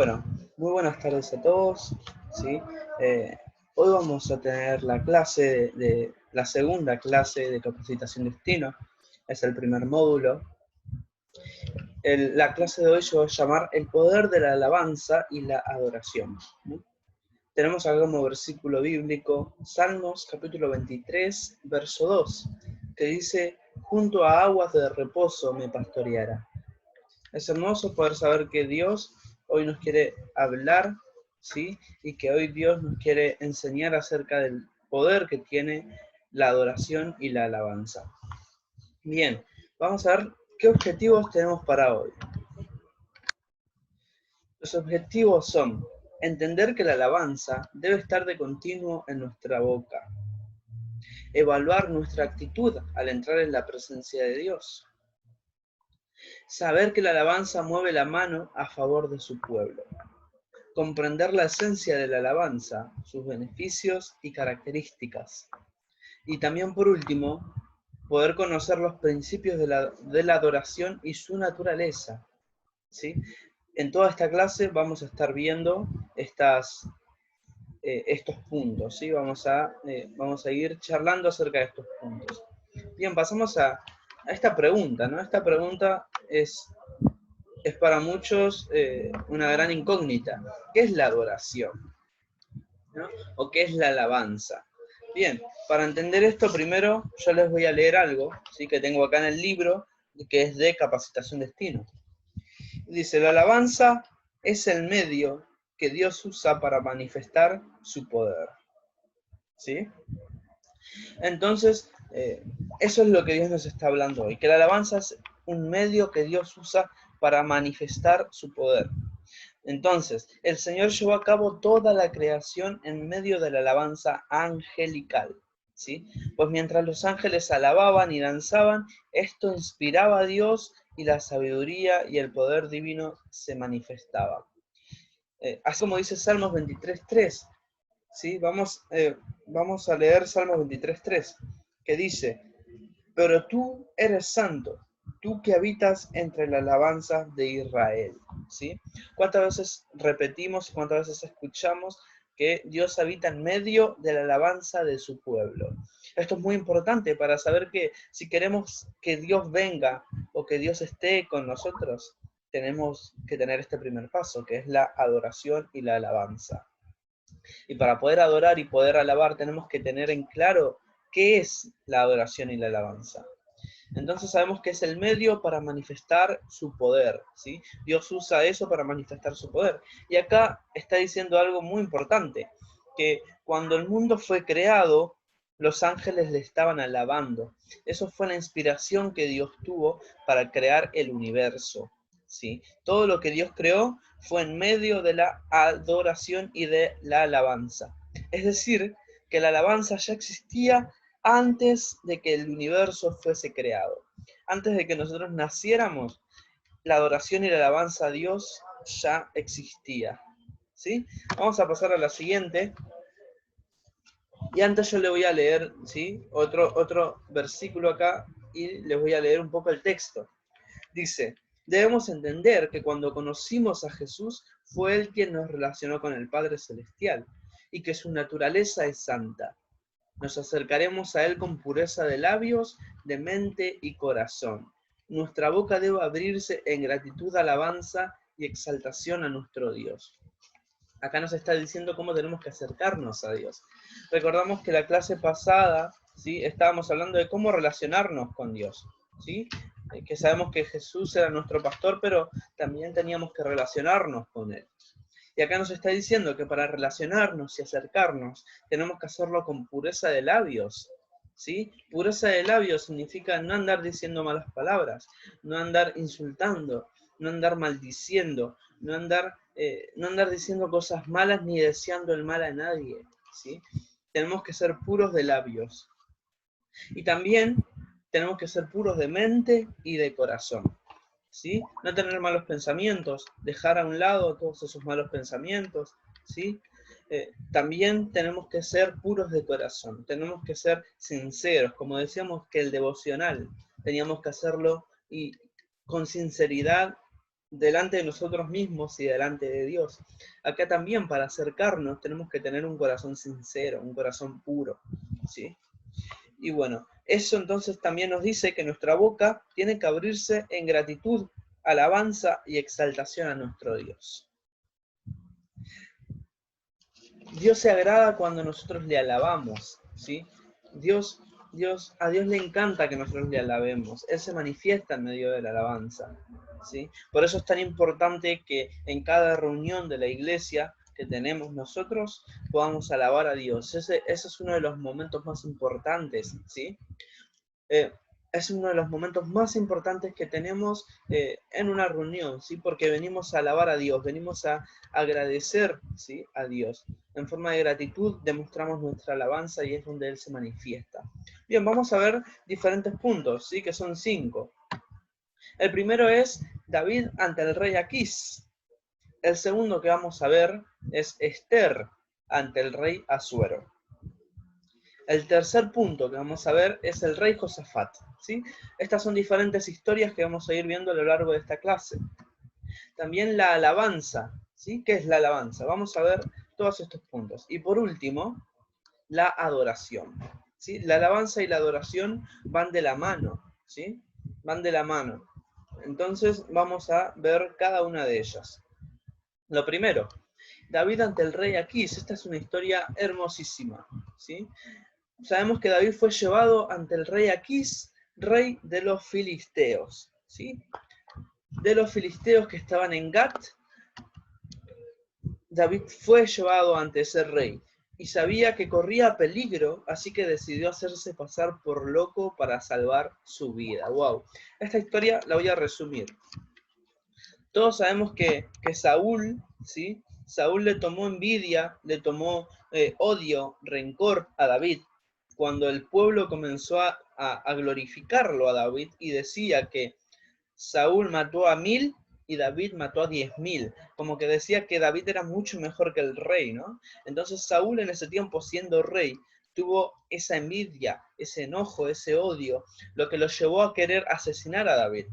Bueno, muy buenas tardes a todos. ¿Sí? Hoy vamos a tener la clase la segunda clase de capacitación destino. Es el primer módulo. La clase de hoy se va a llamar El poder de la alabanza y la adoración. ¿Sí? Tenemos acá como versículo bíblico Salmos capítulo 23, verso 2, que dice: junto a aguas de reposo me pastoreará. Es hermoso poder saber que Dios hoy nos quiere hablar, ¿sí? Y que hoy Dios nos quiere enseñar acerca del poder que tiene la adoración y la alabanza. Bien, vamos a ver qué objetivos tenemos para hoy. Los objetivos son entender que la alabanza debe estar de continuo en nuestra boca, evaluar nuestra actitud al entrar en la presencia de Dios, saber que la alabanza mueve la mano a favor de su pueblo, comprender la esencia de la alabanza, sus beneficios y características. Y también, por último, poder conocer los principios de la adoración y su naturaleza. ¿Sí? En toda esta clase vamos a estar viendo estos puntos. ¿Sí? Vamos a ir charlando acerca de estos puntos. Bien, pasamos a esta pregunta, ¿no? Esta pregunta es para muchos una gran incógnita. ¿Qué es la adoración? ¿No? ¿O qué es la alabanza? Bien, para entender esto, primero yo les voy a leer algo, ¿sí? Que tengo acá en el libro, que es de Capacitación Destino. Dice: la alabanza es el medio que Dios usa para manifestar su poder. ¿Sí? Entonces, eso es lo que Dios nos está hablando hoy, que la alabanza es un medio que Dios usa para manifestar su poder. Entonces, el Señor llevó a cabo toda la creación en medio de la alabanza angelical, ¿sí? Pues mientras los ángeles alababan y danzaban, esto inspiraba a Dios y la sabiduría y el poder divino se manifestaba. Así como dice Salmos 23.3, ¿sí? Vamos a leer Salmos 23.3, que dice: pero tú eres santo, tú que habitas entre la alabanza de Israel. ¿Sí? ¿Cuántas veces repetimos y cuántas veces escuchamos que Dios habita en medio de la alabanza de su pueblo? Esto es muy importante para saber que si queremos que Dios venga o que Dios esté con nosotros, tenemos que tener este primer paso, que es la adoración y la alabanza. Y para poder adorar y poder alabar, tenemos que tener en claro qué es la adoración y la alabanza. Entonces sabemos que es el medio para manifestar su poder, ¿sí? Dios usa eso para manifestar su poder. Y acá está diciendo algo muy importante, que cuando el mundo fue creado, los ángeles le estaban alabando. Eso fue la inspiración que Dios tuvo para crear el universo, ¿sí? Todo lo que Dios creó fue en medio de la adoración y de la alabanza. Es decir, que la alabanza ya existía antes de que el universo fuese creado. Antes de que nosotros naciéramos, la adoración y la alabanza a Dios ya existía. ¿Sí? Vamos a pasar a la siguiente. Y antes yo le voy a leer, ¿sí? otro versículo acá y les voy a leer un poco el texto. Dice: debemos entender que cuando conocimos a Jesús, fue Él quien nos relacionó con el Padre Celestial y que su naturaleza es santa. Nos acercaremos a Él con pureza de labios, de mente y corazón. Nuestra boca debe abrirse en gratitud, alabanza y exaltación a nuestro Dios. Acá nos está diciendo cómo tenemos que acercarnos a Dios. Recordamos que la clase pasada, ¿sí? Estábamos hablando de cómo relacionarnos con Dios, ¿sí? Que sabemos que Jesús era nuestro pastor, pero también teníamos que relacionarnos con Él. Y acá nos está diciendo que para relacionarnos y acercarnos, tenemos que hacerlo con pureza de labios, ¿sí? Pureza de labios significa no andar diciendo malas palabras, no andar insultando, no andar maldiciendo, no andar diciendo cosas malas ni deseando el mal a nadie, ¿sí? Tenemos que ser puros de labios. Y también tenemos que ser puros de mente y de corazón. ¿Sí? No tener malos pensamientos, dejar a un lado todos esos malos pensamientos, ¿sí? También tenemos que ser puros de corazón, tenemos que ser sinceros, como decíamos que el devocional, teníamos que hacerlo y con sinceridad delante de nosotros mismos y delante de Dios. Acá también para acercarnos tenemos que tener un corazón sincero, un corazón puro, ¿sí? Y bueno, eso entonces también nos dice que nuestra boca tiene que abrirse en gratitud, alabanza y exaltación a nuestro Dios. Dios se agrada cuando nosotros le alabamos, ¿sí? A Dios le encanta que nosotros le alabemos. Él se manifiesta en medio de la alabanza, ¿sí? Por eso es tan importante que en cada reunión de la iglesia que tenemos nosotros podamos alabar a Dios. Ese es uno de los momentos más importantes, ¿sí? Es uno de los momentos más importantes que tenemos en una reunión, ¿sí? Porque venimos a alabar a Dios, venimos a agradecer, ¿sí? A Dios. En forma de gratitud demostramos nuestra alabanza y es donde Él se manifiesta. Bien, vamos a ver diferentes puntos, ¿sí? Que son 5. El primero es David ante el rey Aquís. El segundo que vamos a ver es Esther ante el rey Asuero. El tercer punto que vamos a ver es el rey Josafat, ¿sí? Estas son diferentes historias que vamos a ir viendo a lo largo de esta clase. También la alabanza, ¿sí? ¿Qué es la alabanza? Vamos a ver todos estos puntos. Y por último, la adoración, ¿sí? La alabanza y la adoración van de la mano, ¿sí? Van de la mano. Entonces vamos a ver cada una de ellas. Lo primero, David ante el rey Aquís. Esta es una historia hermosísima, ¿sí? Sabemos que David fue llevado ante el rey Aquís, rey de los filisteos, ¿sí? De los filisteos que estaban en Gat, David fue llevado ante ese rey y sabía que corría peligro, así que decidió hacerse pasar por loco para salvar su vida. ¡Wow! Esta historia la voy a resumir. Todos sabemos que Saúl, ¿sí? Saúl le tomó envidia, le tomó odio, rencor a David, cuando el pueblo comenzó a glorificarlo a David y decía que Saúl mató a 1000 y David mató a 10.000, como que decía que David era mucho mejor que el rey, ¿no? Entonces Saúl en ese tiempo, siendo rey, tuvo esa envidia, ese enojo, ese odio, lo que lo llevó a querer asesinar a David.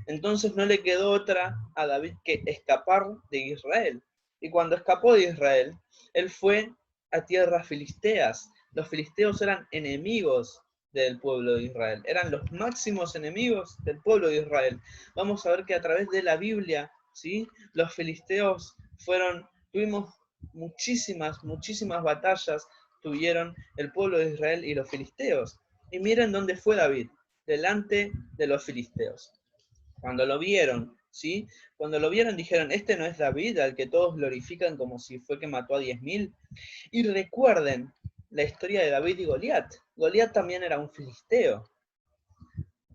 Entonces no le quedó otra a David que escapar de Israel. Y cuando escapó de Israel, él fue a tierras filisteas. Los filisteos eran enemigos del pueblo de Israel. Eran los máximos enemigos del pueblo de Israel. Vamos a ver que a través de la Biblia, ¿sí? Los filisteos tuvimos muchísimas batallas tuvieron el pueblo de Israel y los filisteos. Y miren dónde fue David, delante de los filisteos. Cuando lo vieron, ¿sí? Cuando lo vieron dijeron, este no es David, al que todos glorifican como si fue que mató a 10.000. Y recuerden la historia de David y Goliat. Goliat también era un filisteo,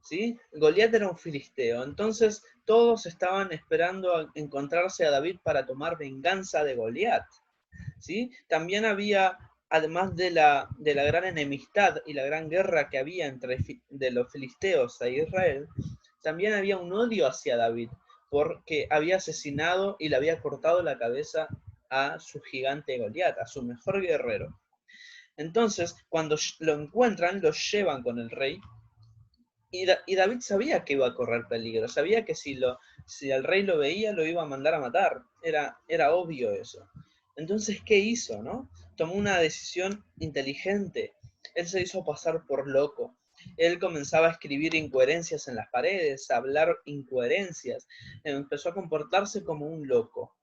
¿sí? Goliat era un filisteo. Entonces todos estaban esperando a encontrarse a David para tomar venganza de Goliat, ¿sí? También había, además de la gran enemistad y la gran guerra que había entre de los filisteos a Israel, también había un odio hacia David, porque había asesinado y le había cortado la cabeza a su gigante Goliat, a su mejor guerrero. Entonces, cuando lo encuentran, lo llevan con el rey, y David sabía que iba a correr peligro, sabía que si el rey lo veía, lo iba a mandar a matar, era obvio eso. Entonces, ¿qué hizo, no? Tomó una decisión inteligente. Él se hizo pasar por loco. Él comenzaba a escribir incoherencias en las paredes, a hablar incoherencias. Empezó a comportarse como un loco.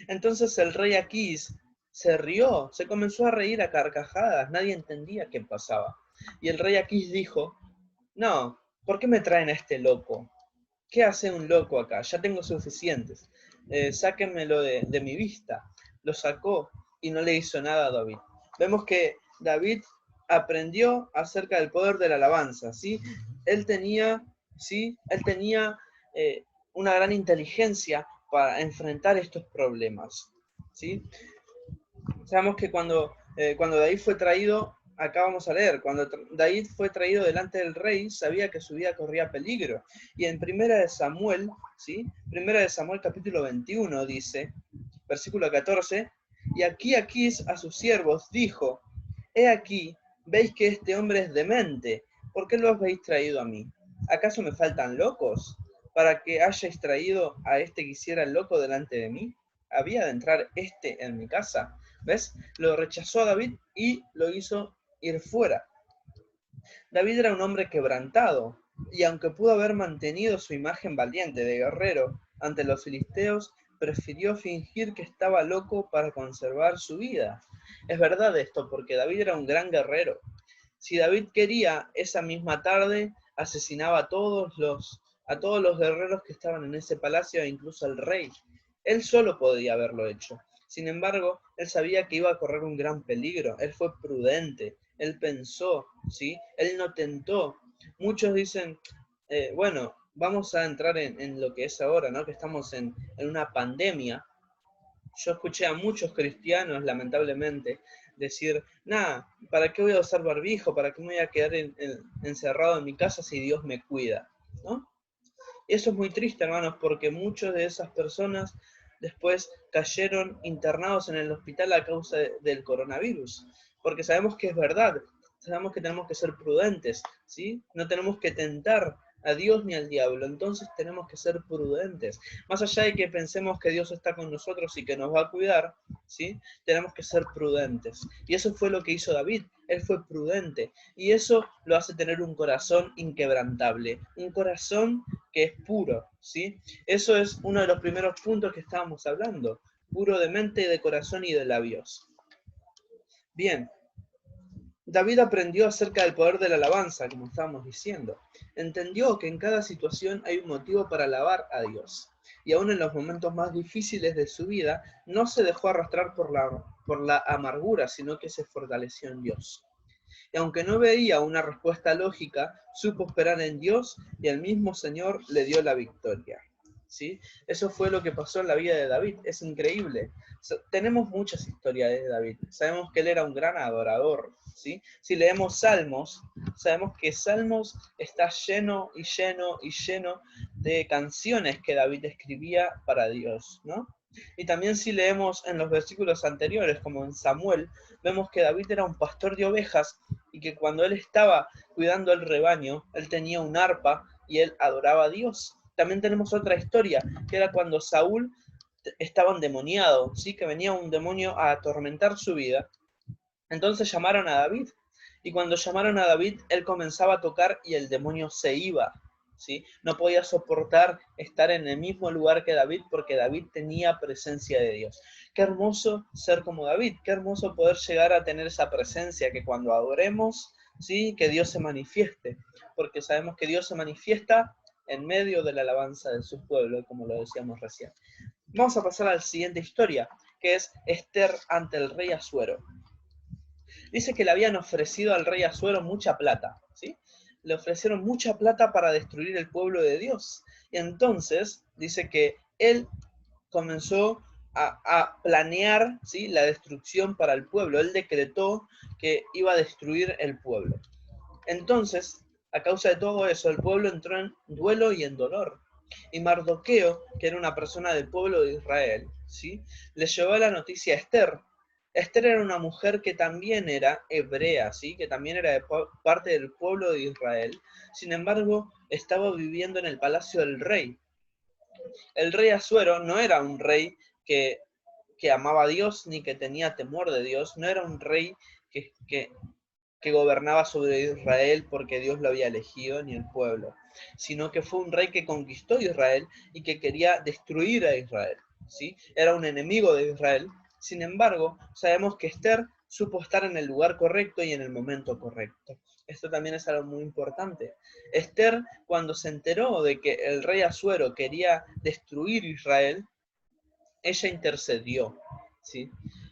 Entonces el rey Aquís se rió, se comenzó a reír a carcajadas. Nadie entendía qué pasaba. Y el rey Aquís dijo, no, ¿por qué me traen a este loco? ¿Qué hace un loco acá? Ya tengo suficientes. Sáquenmelo de mi vista. Lo sacó y no le hizo nada a David. Vemos que David aprendió acerca del poder de la alabanza, ¿sí? Él tenía una gran inteligencia para enfrentar estos problemas, ¿sí? Sabemos que cuando David fue traído, acá vamos a leer, cuando David fue traído delante del rey, sabía que su vida corría peligro. Y en Primera de Samuel, ¿sí? Primera de Samuel capítulo 21 dice, versículo 14, y Aquís a sus siervos dijo, he aquí, veis que este hombre es demente, ¿por qué lo habéis traído a mí? ¿Acaso me faltan locos? para que hayáis traído a este que hiciera el loco delante de mí? ¿Había de entrar este en mi casa? ¿Ves? Lo rechazó a David y lo hizo ir fuera. David era un hombre quebrantado, y aunque pudo haber mantenido su imagen valiente de guerrero ante los filisteos, prefirió fingir que estaba loco para conservar su vida. Es verdad esto, porque David era un gran guerrero. Si David quería, esa misma tarde asesinaba a todos los guerreros que estaban en ese palacio e incluso al rey. Él solo podía haberlo hecho. Sin embargo, él sabía que iba a correr un gran peligro. Él fue prudente. Él pensó, ¿sí? Él no tentó. Muchos dicen, bueno, vamos a entrar en lo que es ahora, ¿no? Que estamos en una pandemia. Yo escuché a muchos cristianos, lamentablemente, decir, nada, ¿para qué voy a usar barbijo? ¿Para qué me voy a quedar encerrado en mi casa si Dios me cuida? ¿No? Y eso es muy triste, hermanos, porque muchas de esas personas después cayeron internados en el hospital a causa del coronavirus. Porque sabemos que es verdad, sabemos que tenemos que ser prudentes, ¿sí? No tenemos que tentar a Dios ni al diablo, entonces tenemos que ser prudentes. Más allá de que pensemos que Dios está con nosotros y que nos va a cuidar, ¿sí? Tenemos que ser prudentes. Y eso fue lo que hizo David, él fue prudente. Y eso lo hace tener un corazón inquebrantable, un corazón que es puro, ¿sí? Eso es uno de los primeros puntos que estábamos hablando, puro de mente, de corazón y de labios. Bien, David aprendió acerca del poder de la alabanza, como estábamos diciendo. Entendió que en cada situación hay un motivo para alabar a Dios. Y aún en los momentos más difíciles de su vida, no se dejó arrastrar por la amargura, sino que se fortaleció en Dios. Y aunque no veía una respuesta lógica, supo esperar en Dios y el mismo Señor le dio la victoria. ¿Sí? Eso fue lo que pasó en la vida de David. Es increíble. Tenemos muchas historias de David. Sabemos que él era un gran adorador. ¿Sí? Si leemos Salmos, sabemos que Salmos está lleno y lleno y lleno de canciones que David escribía para Dios, ¿no? Y también si leemos en los versículos anteriores, como en Samuel, vemos que David era un pastor de ovejas y que cuando él estaba cuidando el rebaño, él tenía un arpa y él adoraba a Dios. También tenemos otra historia, que era cuando Saúl estaba endemoniado, ¿sí? Que venía un demonio a atormentar su vida. Entonces llamaron a David, y cuando llamaron a David, él comenzaba a tocar y el demonio se iba, ¿sí? No podía soportar estar en el mismo lugar que David porque David tenía presencia de Dios. Qué hermoso ser como David, qué hermoso poder llegar a tener esa presencia, que cuando adoremos, ¿sí? Que Dios se manifieste, porque sabemos que Dios se manifiesta en medio de la alabanza de su pueblo, como lo decíamos recién. Vamos a pasar a la siguiente historia, que es Esther ante el rey Asuero. Dice que le habían ofrecido al rey Asuero mucha plata, ¿sí? Le ofrecieron mucha plata para destruir el pueblo de Dios. Y entonces dice que él comenzó a planear, ¿sí? La destrucción para el pueblo. Él decretó que iba a destruir el pueblo. Entonces, a causa de todo eso, el pueblo entró en duelo y en dolor. Y Mardoqueo, que era una persona del pueblo de Israel, ¿sí? Le llevó la noticia a Esther. Esther era una mujer que también era hebrea, ¿sí? Que también era de parte del pueblo de Israel. Sin embargo, estaba viviendo en el palacio del rey. El rey Asuero no era un rey que amaba a Dios ni que tenía temor de Dios. No era un rey que gobernaba sobre Israel porque Dios lo había elegido, ni el pueblo, sino que fue un rey que conquistó Israel y que quería destruir a Israel, ¿sí? Era un enemigo de Israel. Sin embargo, sabemos que Esther supo estar en el lugar correcto y en el momento correcto. Esto también es algo muy importante. Esther, cuando se enteró de que el rey Asuero quería destruir Israel, ella intercedió, ¿sí?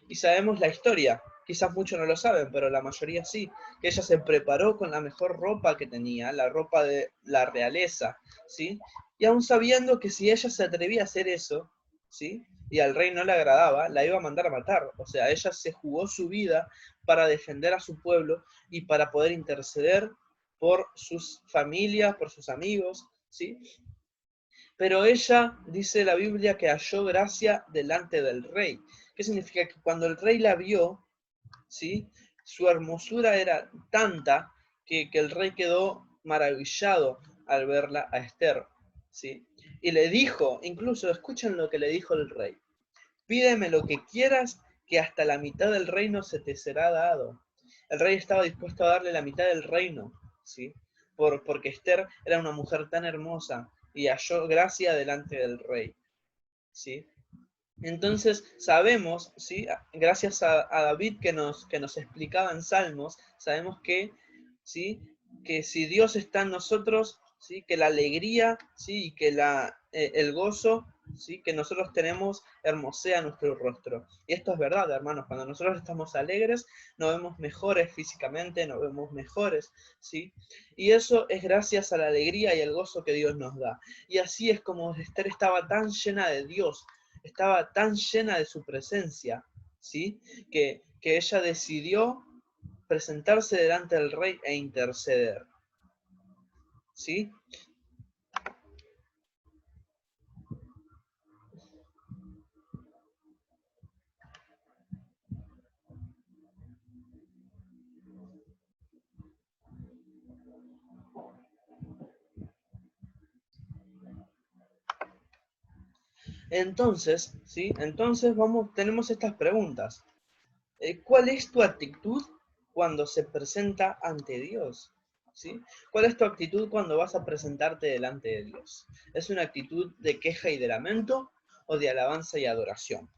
Y sabemos la historia, quizás muchos no lo saben, pero la mayoría sí, que ella se preparó con la mejor ropa que tenía, la ropa de la realeza, ¿sí? Y aún sabiendo que si ella se atrevía a hacer eso, ¿sí? Y al rey no le agradaba, la iba a mandar a matar. O sea, ella se jugó su vida para defender a su pueblo y para poder interceder por sus familias, por sus amigos, ¿sí? Pero ella, dice la Biblia, que halló gracia delante del rey. ¿Qué significa? Que cuando el rey la vio, ¿sí? Su hermosura era tanta que el rey quedó maravillado al verla a Esther, ¿sí? Y le dijo, incluso escuchen lo que le dijo el rey: pídeme lo que quieras, que hasta la mitad del reino se te será dado. El rey estaba dispuesto a darle la mitad del reino, ¿sí? Porque Esther era una mujer tan hermosa y halló gracia delante del rey, ¿sí? Entonces sabemos, ¿sí? Gracias a David que nos explicaba en Salmos, sabemos que, ¿sí? Que si Dios está en nosotros, ¿sí? Que la alegría, ¿sí? Y que el gozo, ¿sí? Que nosotros tenemos hermosea nuestro rostro. Y esto es verdad, hermanos. Cuando nosotros estamos alegres, nos vemos mejores físicamente, nos vemos mejores, ¿sí? Y eso es gracias a la alegría y el gozo que Dios nos da. Y así es como Esther estaba tan llena de Dios, estaba tan llena de su presencia, ¿sí? Que ella decidió presentarse delante del rey e interceder, ¿sí? Entonces, ¿sí? Entonces tenemos estas preguntas. ¿Cuál es tu actitud cuando se presenta ante Dios? ¿Sí? ¿Cuál es tu actitud cuando vas a presentarte delante de Dios? ¿Es una actitud de queja y de lamento o de alabanza y adoración?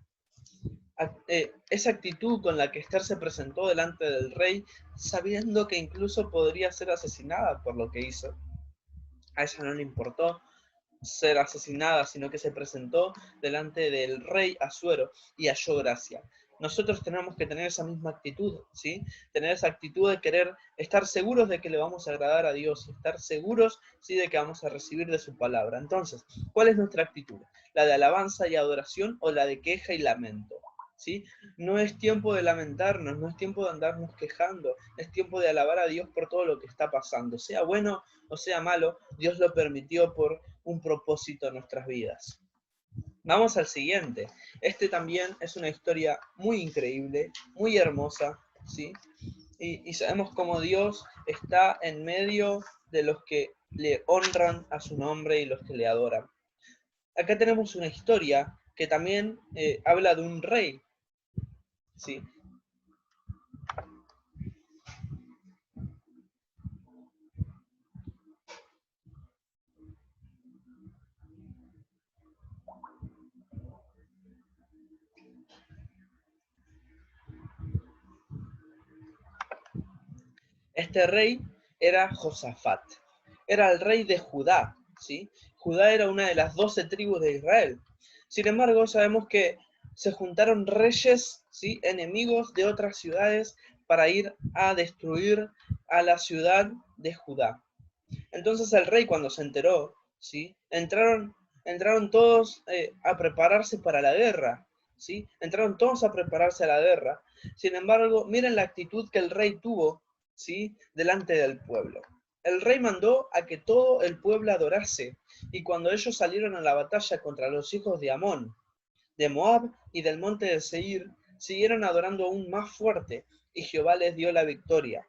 Esa actitud con la que Esther se presentó delante del rey, sabiendo que incluso podría ser asesinada por lo que hizo. A ella no le importó ser asesinada, sino que se presentó delante del rey Asuero y halló gracia. Nosotros tenemos que tener esa misma actitud, ¿sí? Tener esa actitud de querer estar seguros de que le vamos a agradar a Dios, estar seguros, ¿sí? De que vamos a recibir de su palabra. Entonces, ¿cuál es nuestra actitud? ¿La de alabanza y adoración o la de queja y lamento? ¿Sí? No es tiempo de lamentarnos, no es tiempo de andarnos quejando, es tiempo de alabar a Dios por todo lo que está pasando, sea bueno o sea malo, Dios lo permitió por un propósito en nuestras vidas. Vamos al siguiente. Este también es una historia muy increíble, muy hermosa, ¿sí? Y sabemos cómo Dios está en medio de los que le honran a su nombre y los que le adoran. Acá tenemos una historia que también habla de un rey, ¿sí? Este rey era Josafat, era el rey de Judá, ¿sí? Judá era una de las 12 tribus de Israel. Sin embargo, sabemos que se juntaron reyes, ¿sí? Enemigos de otras ciudades para ir a destruir a la ciudad de Judá. Entonces el rey, cuando se enteró, ¿sí? Entraron todos a prepararse para la guerra, ¿sí? Entraron todos a prepararse a la guerra. Sin embargo, miren la actitud que el rey tuvo, ¿sí? Delante del pueblo. El rey mandó a que todo el pueblo adorase, y cuando ellos salieron a la batalla contra los hijos de Amón, de Moab y del monte de Seir, siguieron adorando aún más fuerte, y Jehová les dio la victoria.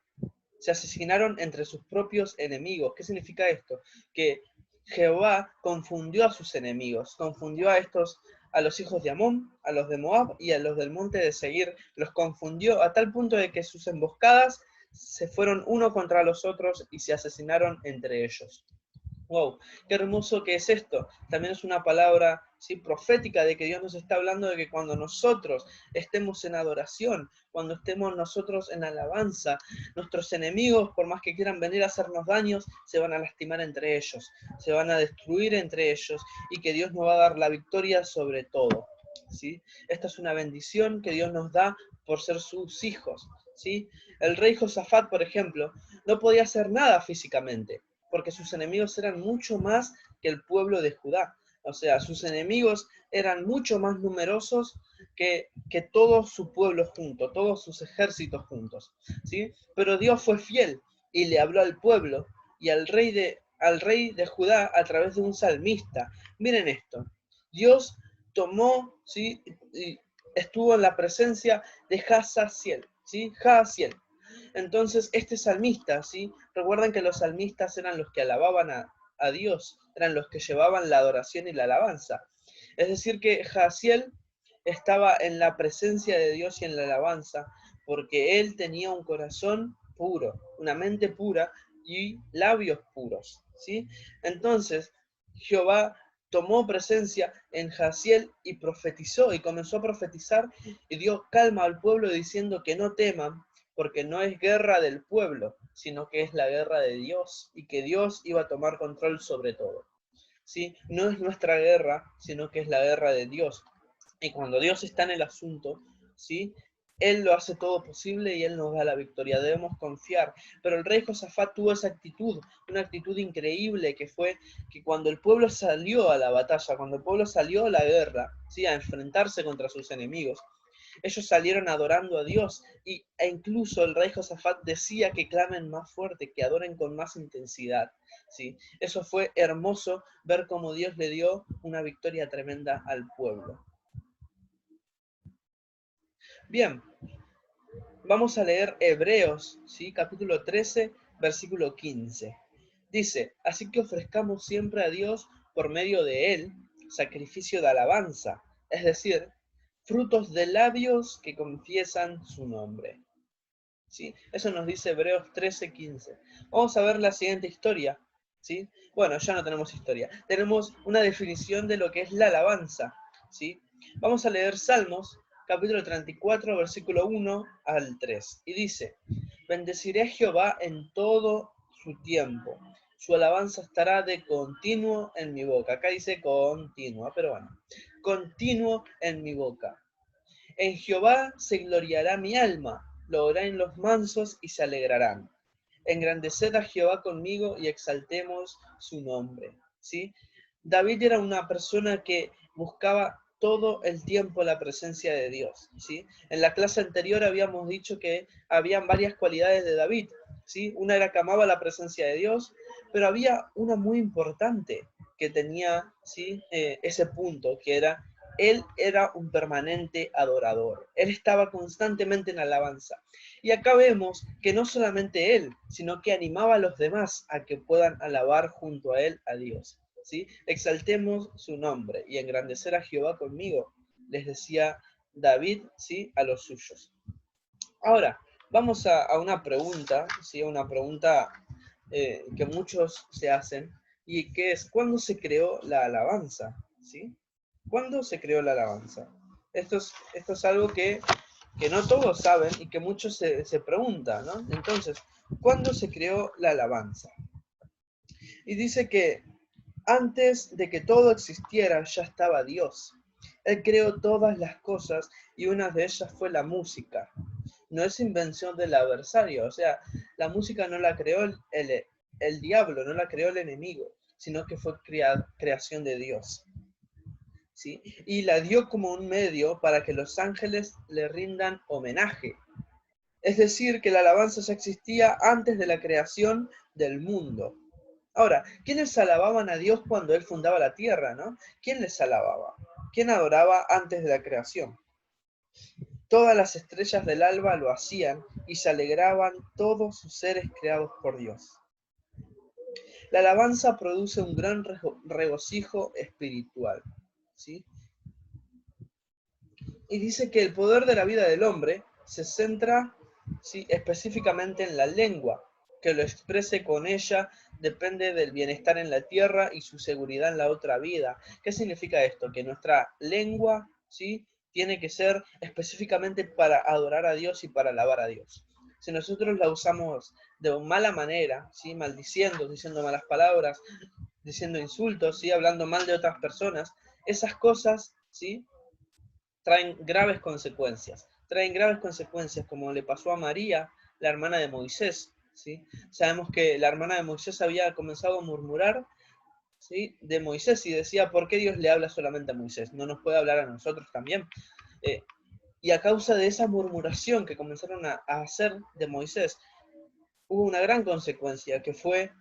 Se asesinaron entre sus propios enemigos. ¿Qué significa esto? Que Jehová confundió a sus enemigos, confundió a los hijos de Amón, a los de Moab y a los del monte de Seir, los confundió a tal punto de que sus emboscadas se fueron uno contra los otros y se asesinaron entre ellos. Wow, qué hermoso que es esto. También es una palabra, ¿sí? Profética de que Dios nos está hablando de que cuando nosotros estemos en adoración, cuando estemos nosotros en alabanza, nuestros enemigos, por más que quieran venir a hacernos daños, se van a lastimar entre ellos, se van a destruir entre ellos y que Dios nos va a dar la victoria sobre todo, ¿sí? Esta es una bendición que Dios nos da por ser sus hijos, ¿sí? El rey Josafat, por ejemplo, no podía hacer nada físicamente, porque sus enemigos eran mucho más que el pueblo de Judá. O sea, sus enemigos eran mucho más numerosos que todo su pueblo junto, todos sus ejércitos juntos, ¿sí? Pero Dios fue fiel y le habló al pueblo y al rey de Judá a través de un salmista. Miren esto, Dios tomó, ¿sí? Y estuvo en la presencia de Hazaziel, ¿sí? Hazaziel. Entonces, este salmista, ¿sí? Recuerden que los salmistas eran los que alababan a Dios eran los que llevaban la adoración y la alabanza. Es decir, que Jaziel estaba en la presencia de Dios y en la alabanza, porque él tenía un corazón puro, una mente pura y labios puros, ¿sí? Entonces, Jehová tomó presencia en Jaziel y profetizó, y comenzó a profetizar, y dio calma al pueblo diciendo que no teman, porque no es guerra del pueblo, sino que es la guerra de Dios, y que Dios iba a tomar control sobre todo. ¿Sí? No es nuestra guerra, sino que es la guerra de Dios. Y cuando Dios está en el asunto, ¿sí? Él lo hace todo posible y Él nos da la victoria. Debemos confiar. Pero el rey Josafat tuvo esa actitud, una actitud increíble, que fue que cuando el pueblo salió a la batalla, cuando el pueblo salió a la guerra, ¿sí? A enfrentarse contra sus enemigos, ellos salieron adorando a Dios, e incluso el rey Josafat decía que clamen más fuerte, que adoren con más intensidad, ¿sí? Eso fue hermoso, ver cómo Dios le dio una victoria tremenda al pueblo. Bien, vamos a leer Hebreos, ¿sí? Capítulo 13, versículo 15. Dice, así que ofrezcamos siempre a Dios por medio de Él sacrificio de alabanza, es decir, frutos de labios que confiesan su nombre. ¿Sí? Eso nos dice Hebreos 13, 15. Vamos a ver la siguiente historia. ¿Sí? Bueno, ya no tenemos historia. Tenemos una definición de lo que es la alabanza. ¿Sí? Vamos a leer Salmos, capítulo 34, versículo 1 al 3. Y dice, bendeciré a Jehová en todo su tiempo. Su alabanza estará de continuo en mi boca. Acá dice continua, pero bueno. Continuo en mi boca. En Jehová se gloriará mi alma, lo oirán los mansos y se alegrarán. Engrandeced a Jehová conmigo y exaltemos su nombre. ¿Sí? David era una persona que buscaba todo el tiempo la presencia de Dios. ¿Sí? En la clase anterior habíamos dicho que habían varias cualidades de David. ¿Sí? Una era que amaba la presencia de Dios, pero había una muy importante que tenía, ¿sí? Ese punto, que era él era un permanente adorador. Él estaba constantemente en alabanza. Y acá vemos que no solamente él, sino que animaba a los demás a que puedan alabar junto a él a Dios. ¿Sí? Exaltemos su nombre y engrandecer a Jehová conmigo, les decía David, ¿sí? A los suyos. Ahora, vamos a una pregunta, ¿sí? Una pregunta que muchos se hacen, y que es, ¿cuándo se creó la alabanza? ¿Sí? ¿Cuándo se creó la alabanza? Esto es algo que no todos saben y que muchos se preguntan, ¿no? Entonces, ¿cuándo se creó la alabanza? Y dice que antes de que todo existiera ya estaba Dios. Él creó todas las cosas y una de ellas fue la música. No es invención del adversario, o sea, la música no la creó el diablo, no la creó el enemigo, sino que fue creación de Dios. ¿Sí? Y la dio como un medio para que los ángeles le rindan homenaje. Es decir, que la alabanza ya existía antes de la creación del mundo. Ahora, ¿quiénes alababan a Dios cuando Él fundaba la tierra, no? ¿Quién les alababa? ¿Quién adoraba antes de la creación? Todas las estrellas del alba lo hacían y se alegraban todos sus seres creados por Dios. La alabanza produce un gran regocijo espiritual, ¿sí? Y dice que el poder de la vida del hombre se centra, ¿sí? Específicamente en la lengua, que lo exprese con ella depende del bienestar en la tierra y su seguridad en la otra vida. ¿Qué significa esto? Que nuestra lengua, ¿sí? Tiene que ser específicamente para adorar a Dios y para alabar a Dios. Si nosotros la usamos de mala manera, ¿sí? Maldiciendo, diciendo malas palabras, diciendo insultos, ¿sí? Hablando mal de otras personas, esas cosas, ¿sí? Traen graves consecuencias. Traen graves consecuencias, como le pasó a María, la hermana de Moisés. ¿Sí? Sabemos que la hermana de Moisés había comenzado a murmurar, ¿sí? De Moisés, y decía, ¿por qué Dios le habla solamente a Moisés? ¿No nos puede hablar a nosotros también? Y a causa de esa murmuración que comenzaron a hacer de Moisés, hubo una gran consecuencia, que fue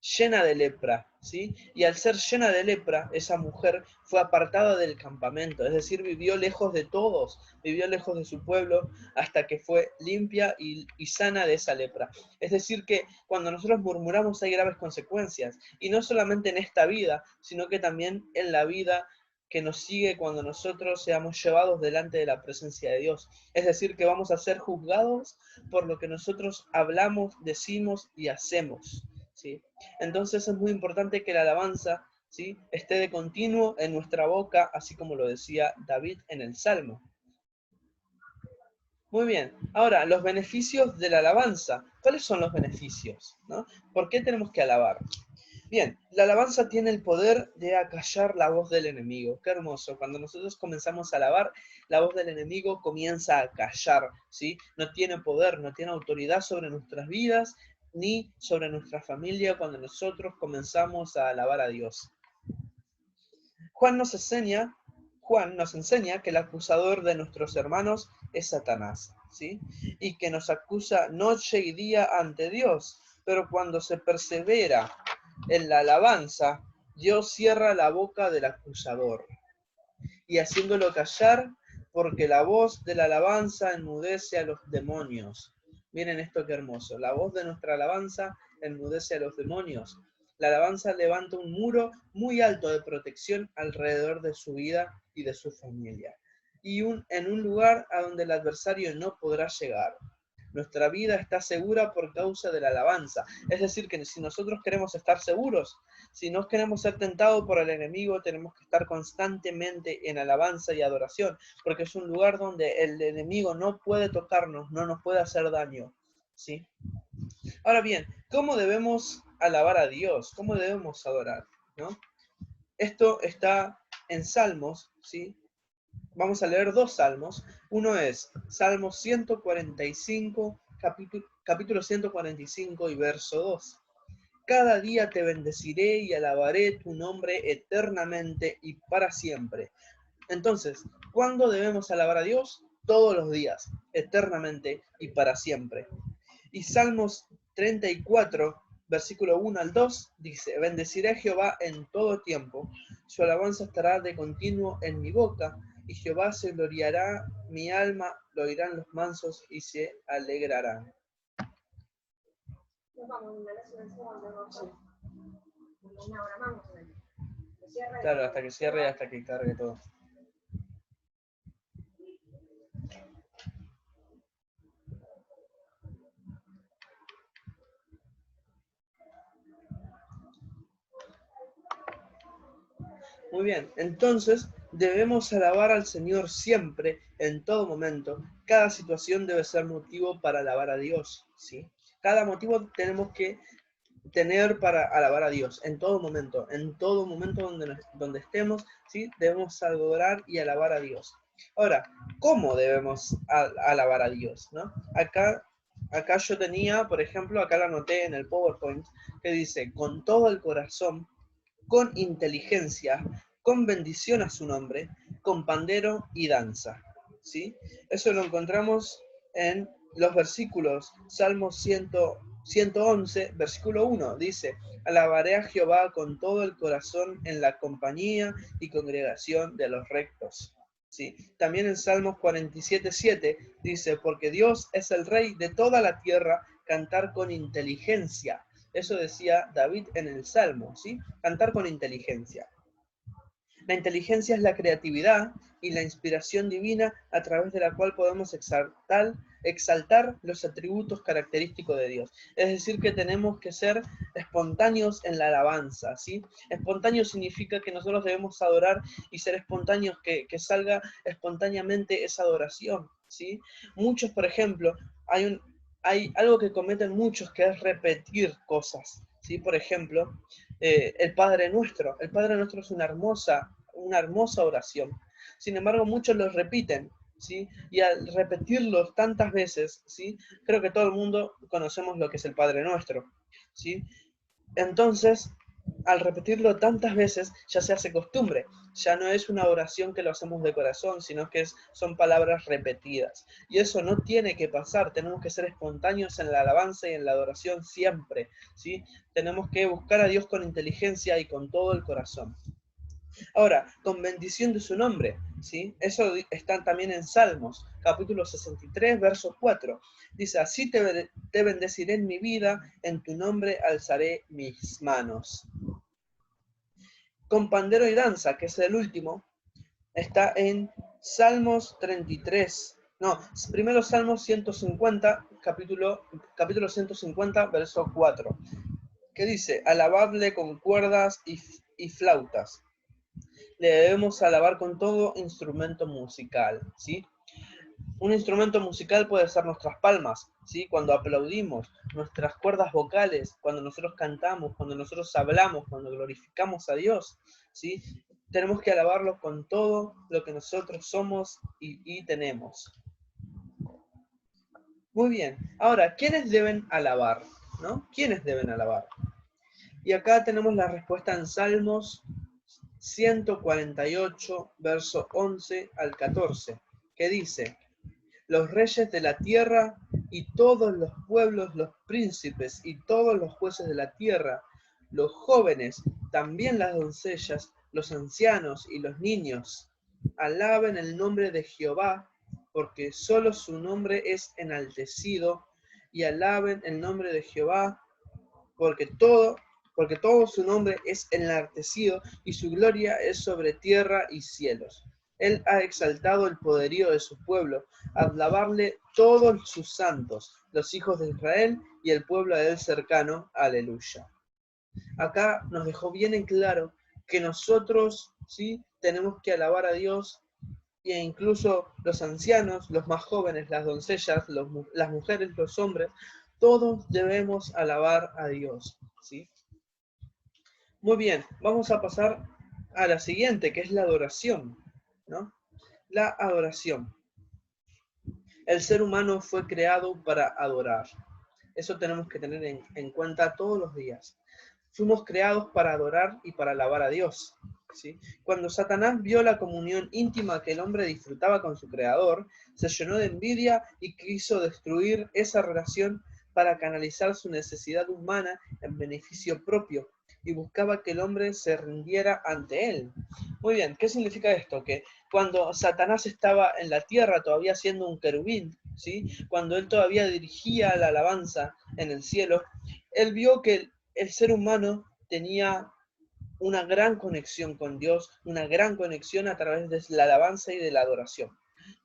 llena de lepra, ¿sí? Y al ser llena de lepra, esa mujer fue apartada del campamento, es decir, vivió lejos de todos, vivió lejos de su pueblo, hasta que fue limpia y sana de esa lepra. Es decir, que cuando nosotros murmuramos hay graves consecuencias, y no solamente en esta vida, sino que también en la vida que nos sigue cuando nosotros seamos llevados delante de la presencia de Dios. Es decir, que vamos a ser juzgados por lo que nosotros hablamos, decimos y hacemos, ¿sí? Entonces es muy importante que la alabanza, ¿sí?, esté de continuo en nuestra boca, así como lo decía David en el Salmo. Muy bien, ahora, los beneficios de la alabanza. ¿Cuáles son los beneficios, ¿no? ¿Por qué tenemos que alabar? Bien, la alabanza tiene el poder de acallar la voz del enemigo. Qué hermoso. Cuando nosotros comenzamos a alabar, la voz del enemigo comienza a callar, ¿sí? No tiene poder, no tiene autoridad sobre nuestras vidas, ni sobre nuestra familia cuando nosotros comenzamos a alabar a Dios. Juan nos enseña que el acusador de nuestros hermanos es Satanás, ¿sí? Y que nos acusa noche y día ante Dios. Pero cuando se persevera en la alabanza, Dios cierra la boca del acusador, y haciéndolo callar, porque la voz de la alabanza enmudece a los demonios. Miren esto qué hermoso. La voz de nuestra alabanza enmudece a los demonios. La alabanza levanta un muro muy alto de protección alrededor de su vida y de su familia, y en un lugar a donde el adversario no podrá llegar. Nuestra vida está segura por causa de la alabanza. Es decir, que si nosotros queremos estar seguros, si no queremos ser tentados por el enemigo, tenemos que estar constantemente en alabanza y adoración, porque es un lugar donde el enemigo no puede tocarnos, no nos puede hacer daño, ¿sí? Ahora bien, ¿cómo debemos alabar a Dios? ¿Cómo debemos adorar, ¿no? Esto está en Salmos, ¿sí? Vamos a leer dos salmos. Uno es Salmo 145, capítulo 145 y verso 2. Cada día te bendeciré y alabaré tu nombre eternamente y para siempre. Entonces, ¿cuándo debemos alabar a Dios? Todos los días, eternamente y para siempre. Y Salmos 34, versículo 1 al 2, dice: bendeciré a Jehová en todo tiempo, su alabanza estará de continuo en mi boca, y Jehová se gloriará, mi alma lo oirán los mansos y se alegrarán. Claro, hasta que cierre y hasta que cargue todo. Muy bien, entonces debemos alabar al Señor siempre, en todo momento. Cada situación debe ser motivo para alabar a Dios, ¿sí? Cada motivo tenemos que tener para alabar a Dios, en todo momento donde estemos, ¿sí? Debemos adorar y alabar a Dios. Ahora, ¿cómo debemos alabar a Dios, ¿no? Acá yo tenía, por ejemplo, acá lo anoté en el PowerPoint, que dice: con todo el corazón, con inteligencia, con bendición a su nombre, con pandero y danza, ¿sí? Eso lo encontramos en los versículos, Salmo 111, versículo 1, dice: alabaré a Jehová con todo el corazón en la compañía y congregación de los rectos. ¿Sí? También en Salmos 47:7 dice: porque Dios es el Rey de toda la tierra, cantar con inteligencia. Eso decía David en el Salmo, ¿sí? Cantar con inteligencia. La inteligencia es la creatividad y la inspiración divina a través de la cual podemos exaltar los atributos característicos de Dios. Es decir, que tenemos que ser espontáneos en la alabanza, ¿sí? Espontáneo significa que nosotros debemos adorar y ser espontáneos, que salga espontáneamente esa adoración, ¿sí? Muchos, por ejemplo, hay algo que cometen muchos, que es repetir cosas, ¿sí? Por ejemplo, el Padre Nuestro. El Padre Nuestro es una hermosa oración. Sin embargo, muchos los repiten, ¿sí? Y al repetirlos tantas veces, ¿sí? Creo que todo el mundo conocemos lo que es el Padre Nuestro, ¿sí? Entonces, al repetirlo tantas veces ya se hace costumbre. Ya no es una oración que lo hacemos de corazón, sino que son palabras repetidas. Y eso no tiene que pasar. Tenemos que ser espontáneos en la alabanza y en la adoración siempre, ¿sí? Tenemos que buscar a Dios con inteligencia y con todo el corazón. Ahora, con bendición de su nombre, ¿sí? Eso está también en Salmos, capítulo 63, verso 4. Dice, así te bendeciré en mi vida, en tu nombre alzaré mis manos. Con pandero y danza, que es el último, está en Salmos 33. No, primero Salmos 150, capítulo 150, verso 4. Que dice, alabadle con cuerdas y flautas. Le debemos alabar con todo instrumento musical, ¿sí? Un instrumento musical puede ser nuestras palmas, ¿sí? Cuando aplaudimos, nuestras cuerdas vocales, cuando nosotros cantamos, cuando nosotros hablamos, cuando glorificamos a Dios, ¿sí? Tenemos que alabarlo con todo lo que nosotros somos y tenemos. Muy bien. Ahora, ¿quiénes deben alabar? ¿No? ¿Quiénes deben alabar? Y acá tenemos la respuesta en Salmos 148, verso 11 al 14, que dice, los reyes de la tierra y todos los pueblos, los príncipes y todos los jueces de la tierra, los jóvenes, también las doncellas, los ancianos y los niños, alaben el nombre de Jehová, porque solo su nombre es enaltecido, y alaben el nombre de Jehová, porque todo su nombre es enaltecido y su gloria es sobre tierra y cielos. Él ha exaltado el poderío de su pueblo, a alabarle todos sus santos, los hijos de Israel y el pueblo de él cercano. Aleluya. Acá nos dejó bien en claro que nosotros, ¿sí?, tenemos que alabar a Dios, e incluso los ancianos, los más jóvenes, las doncellas, las mujeres, los hombres, todos debemos alabar a Dios, ¿sí? Muy bien, vamos a pasar a la siguiente, que es la adoración, ¿no? La adoración. El ser humano fue creado para adorar. Eso tenemos que tener en cuenta todos los días. Fuimos creados para adorar y para alabar a Dios, ¿sí? Cuando Satanás vio la comunión íntima que el hombre disfrutaba con su creador, se llenó de envidia y quiso destruir esa relación para canalizar su necesidad humana en beneficio propio, y buscaba que el hombre se rindiera ante él. Muy bien, ¿qué significa esto? Que cuando Satanás estaba en la tierra todavía siendo un querubín, ¿sí?, cuando él todavía dirigía la alabanza en el cielo, él vio que el ser humano tenía una gran conexión con Dios, una gran conexión a través de la alabanza y de la adoración.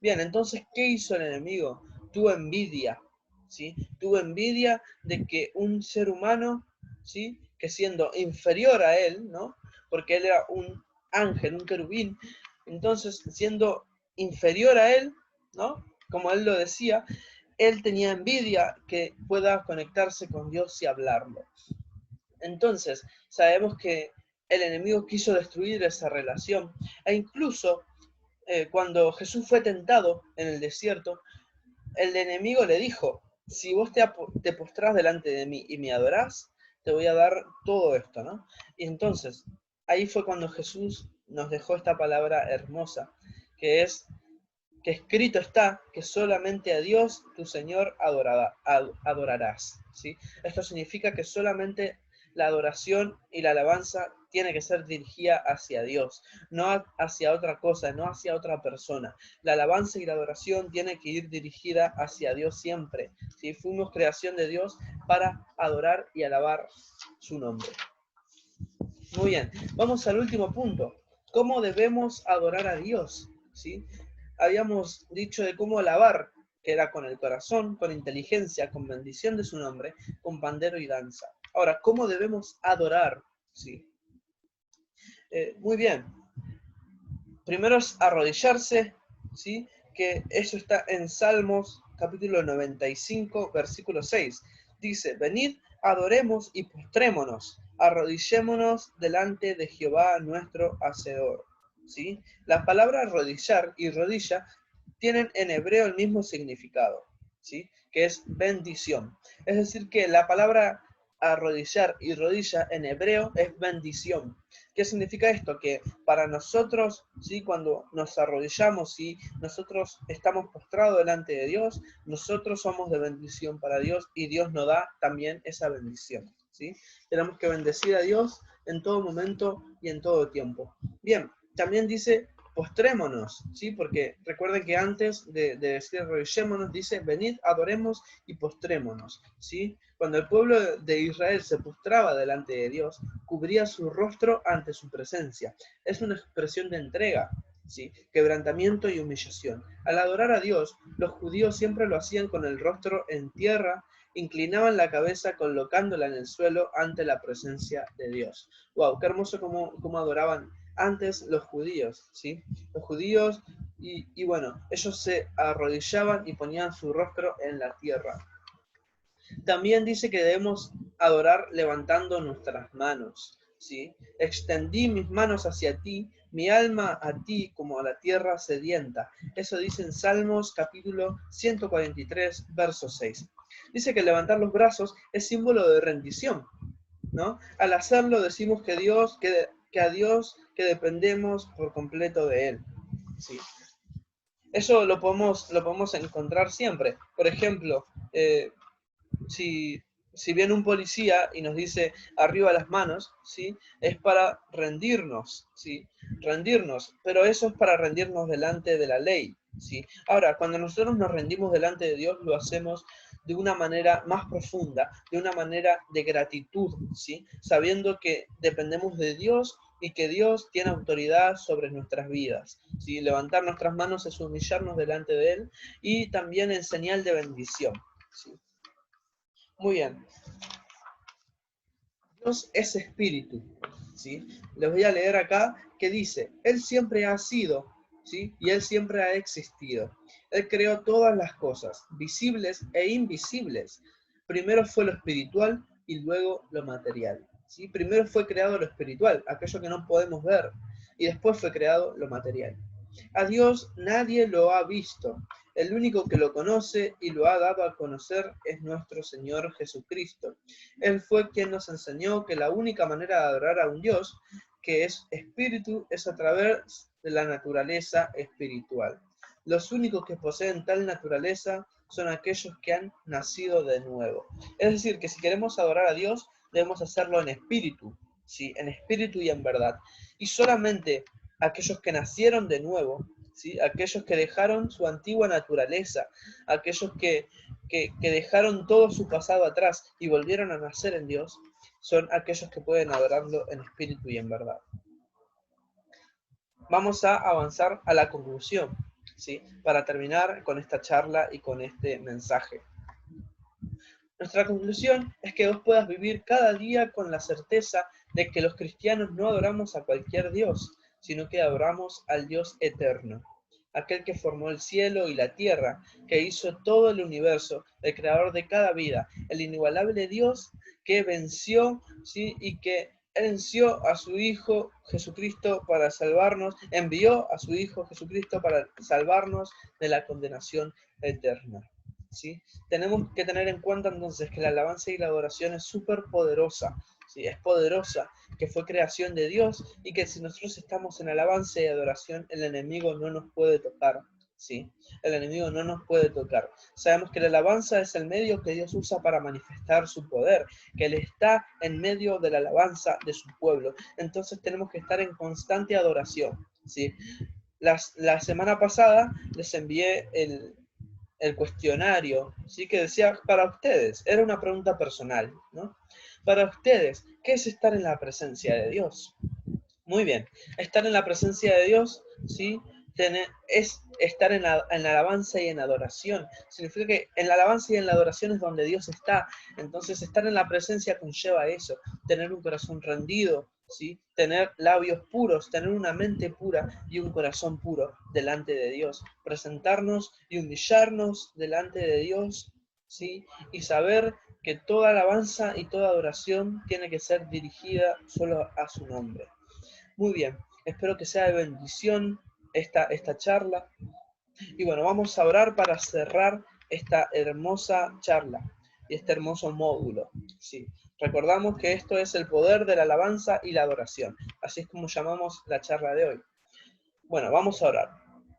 Bien, entonces, ¿qué hizo el enemigo? Tuvo envidia, ¿sí? Tuvo envidia de que un ser humano, ¿sí?, que siendo inferior a él, ¿no?, porque él era un ángel, un querubín, entonces siendo inferior a él, ¿no?, como él lo decía, él tenía envidia que pueda conectarse con Dios y hablarlo. Entonces, sabemos que el enemigo quiso destruir esa relación. E incluso cuando Jesús fue tentado en el desierto, el enemigo le dijo, si vos te postrás delante de mí y me adorás, te voy a dar todo esto, ¿no? Y entonces, ahí fue cuando Jesús nos dejó esta palabra hermosa, que es que escrito está que solamente a Dios, tu Señor, adorarás, ¿sí? Esto significa que solamente la adoración y la alabanza tiene que ser dirigida hacia Dios, no hacia otra cosa, no hacia otra persona. La alabanza y la adoración tiene que ir dirigida hacia Dios siempre, ¿sí? Fuimos creación de Dios para adorar y alabar su nombre. Muy bien, vamos al último punto. ¿Cómo debemos adorar a Dios? ¿Sí? Habíamos dicho de cómo alabar, que era con el corazón, con inteligencia, con bendición de su nombre, con pandero y danza. Ahora, ¿cómo debemos adorar? ¿Sí? Muy bien. Primero es arrodillarse, ¿sí?, que eso está en Salmos capítulo 95, versículo 6. Dice, venid, adoremos y postrémonos, arrodillémonos delante de Jehová nuestro Hacedor. ¿Sí? Las palabras arrodillar y rodilla tienen en hebreo el mismo significado, ¿sí?, que es bendición. Es decir, que la palabra arrodillar y rodilla en hebreo es bendición. ¿Qué significa esto? Que para nosotros, ¿sí? Cuando nos arrodillamos y nosotros estamos postrados delante de Dios, nosotros somos de bendición para Dios y Dios nos da también esa bendición, ¿sí? Tenemos que bendecir a Dios en todo momento y en todo tiempo. Bien, también dice postrémonos, ¿sí? Porque recuerden que antes de decir arrodillémonos, dice venid, adoremos y postrémonos, ¿sí? Cuando el pueblo de Israel se postraba delante de Dios, cubría su rostro ante su presencia. Es una expresión de entrega, ¿sí? Quebrantamiento y humillación. Al adorar a Dios, los judíos siempre lo hacían con el rostro en tierra, inclinaban la cabeza colocándola en el suelo ante la presencia de Dios. ¡Wow! Qué hermoso cómo adoraban antes los judíos, ¿sí? Los judíos, y bueno, ellos se arrodillaban y ponían su rostro en la tierra. También dice que debemos adorar levantando nuestras manos, ¿sí? Extendí mis manos hacia ti, mi alma a ti como a la tierra sedienta. Eso dice en Salmos capítulo 143, verso 6. Dice que levantar los brazos es símbolo de rendición, ¿no? Al hacerlo decimos que a Dios que dependemos por completo de Él, ¿sí? Eso lo podemos encontrar siempre. Por ejemplo, si, si viene un policía y nos dice arriba las manos, ¿sí? Es para rendirnos, ¿sí? Rendirnos, pero eso es para rendirnos delante de la ley, ¿sí? Ahora, cuando nosotros nos rendimos delante de Dios, lo hacemos de una manera más profunda, de una manera de gratitud, ¿sí? Sabiendo que dependemos de Dios y que Dios tiene autoridad sobre nuestras vidas, ¿sí? Levantar nuestras manos es humillarnos delante de Él y también en señal de bendición, ¿sí? Muy bien. Dios es espíritu, ¿sí? Les voy a leer acá que dice, Él siempre ha sido, ¿sí? Y Él siempre ha existido. Él creó todas las cosas, visibles e invisibles. Primero fue lo espiritual y luego lo material, ¿sí? Primero fue creado lo espiritual, aquello que no podemos ver, y después fue creado lo material. A Dios nadie lo ha visto. El único que lo conoce y lo ha dado a conocer es nuestro Señor Jesucristo. Él fue quien nos enseñó que la única manera de adorar a un Dios, que es espíritu, es a través de la naturaleza espiritual. Los únicos que poseen tal naturaleza son aquellos que han nacido de nuevo. Es decir, que si queremos adorar a Dios, debemos hacerlo en espíritu, ¿sí? En espíritu y en verdad. Y solamente aquellos que nacieron de nuevo, ¿sí? Aquellos que dejaron su antigua naturaleza, aquellos que dejaron todo su pasado atrás y volvieron a nacer en Dios, son aquellos que pueden adorarlo en espíritu y en verdad. Vamos a avanzar a la conclusión, ¿sí? Para terminar con esta charla y con este mensaje. Nuestra conclusión es que vos puedas vivir cada día con la certeza de que los cristianos no adoramos a cualquier Dios, sino que adoramos al Dios eterno, aquel que formó el cielo y la tierra, que hizo todo el universo, el creador de cada vida, el inigualable Dios que venció, ¿sí? Y que venció a su Hijo Jesucristo para salvarnos, envió a su Hijo Jesucristo para salvarnos de la condenación eterna, ¿sí? Tenemos que tener en cuenta entonces que la alabanza y la adoración es súper poderosa, ¿sí? Es poderosa, que fue creación de Dios y que si nosotros estamos en alabanza y adoración, el enemigo no nos puede tocar, ¿sí? El enemigo no nos puede tocar. Sabemos que la alabanza es el medio que Dios usa para manifestar su poder, que Él está en medio de la alabanza de su pueblo. Entonces tenemos que estar en constante adoración, ¿sí? La semana pasada les envié el cuestionario, ¿sí? Que decía para ustedes, era una pregunta personal, ¿no? Para ustedes, ¿qué es estar en la presencia de Dios? Muy bien, estar en la presencia de Dios, ¿sí? Es estar en alabanza y en adoración. Significa que en la alabanza y en la adoración es donde Dios está. Entonces, estar en la presencia conlleva eso, tener un corazón rendido, ¿sí? Tener labios puros, tener una mente pura y un corazón puro delante de Dios. Presentarnos y humillarnos delante de Dios, ¿sí? Y saber que toda alabanza y toda adoración tiene que ser dirigida solo a su nombre. Muy bien, espero que sea de bendición esta charla. Y bueno, vamos a orar para cerrar esta hermosa charla y este hermoso módulo, ¿sí? Recordamos que esto es el poder de la alabanza y la adoración. Así es como llamamos la charla de hoy. Bueno, vamos a orar.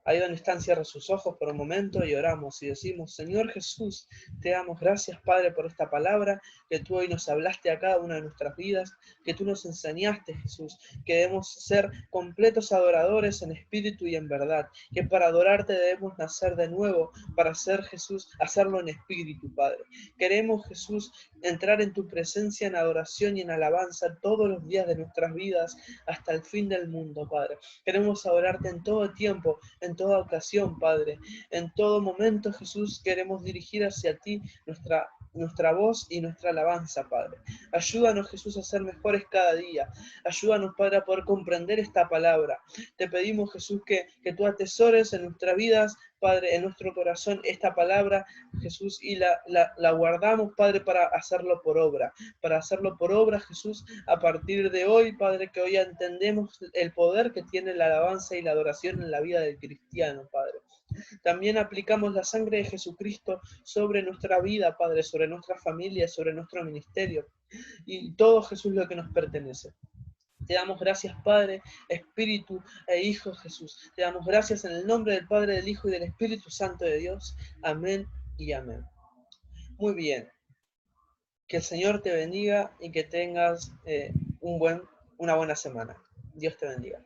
Ahí donde están, cierra sus ojos por un momento y oramos y decimos: Señor Jesús, te damos gracias, Padre, por esta palabra que tú hoy nos hablaste a cada una de nuestras vidas, que tú nos enseñaste, Jesús, que debemos ser completos adoradores en espíritu y en verdad, que para adorarte debemos nacer de nuevo, para ser Jesús, hacerlo en espíritu, Padre. Queremos, Jesús, entrar en tu presencia en adoración y en alabanza todos los días de nuestras vidas hasta el fin del mundo, Padre. Queremos adorarte en todo tiempo, en toda ocasión, Padre. En todo momento, Jesús, queremos dirigir hacia ti nuestra voz y nuestra alabanza, Padre. Ayúdanos, Jesús, a ser mejores cada día. Ayúdanos, Padre, a poder comprender esta palabra. Te pedimos, Jesús, que tú atesores en nuestras vidas, Padre, en nuestro corazón esta palabra, Jesús, y la guardamos, Padre, para hacerlo por obra. Para hacerlo por obra, Jesús, a partir de hoy, Padre, que hoy entendemos el poder que tiene la alabanza y la adoración en la vida del cristiano, Padre. También aplicamos la sangre de Jesucristo sobre nuestra vida, Padre, sobre nuestra familia, sobre nuestro ministerio y todo, Jesús, lo que nos pertenece. Te damos gracias, Padre, Espíritu e Hijo Jesús. Te damos gracias en el nombre del Padre, del Hijo y del Espíritu Santo de Dios. Amén y amén. Muy bien. Que el Señor te bendiga y que tengas una buena semana. Dios te bendiga.